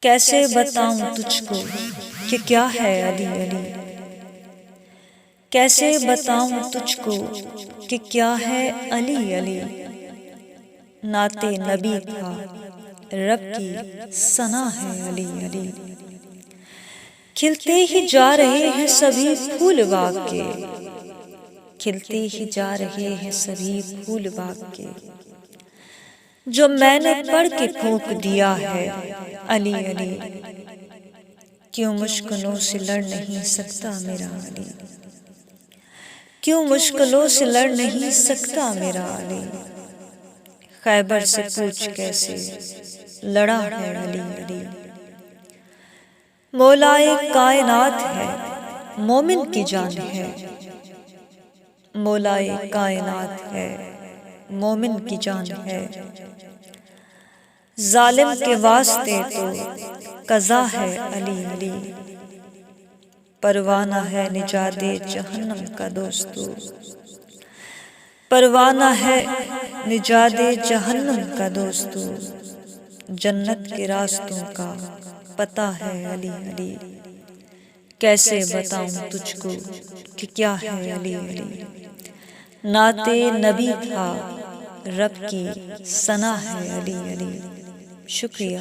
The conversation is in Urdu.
کیسے بتاؤں تجھ کو کہ کیا ہے علی علی، کیسے بتاؤں تجھ کو کہ کیا ہے علی علی۔ نعت نبی تھا رب کی ثنا ہے علی علی۔ کھلتے ہی جا رہے ہیں سبھی پھول باغ کے، کھلتے ہی جا رہے ہیں سبھی پھول باغ کے، جو میں نے پڑھ کے پھونک دیا ہے علی علی۔ کیوں مشکلوں سے لڑ نہیں سکتا میرا علی، کیوں مشکلوں سے لڑ نہیں سکتا میرا علی۔ خیبر سے پوچھ کیسے لڑا ہے علی علی۔ مولائے کائنات ہے مومن کی جان ہے، مولائے کائنات ہے مومن کی جان ہے۔ ظالم کے واسطے تو قضا ہے علی علی، پروانہ ہے نجات جہنم کا دوستو، پروانہ ہے نجات جہنم کا دوستو۔ جنت کے راستوں کا پتہ ہے علی علی، کیسے بتاؤں تجھ کو کہ کیا ہے علی علی۔ نعت نبی تھا رب کی ثنا ہے علی علی۔ شکریہ۔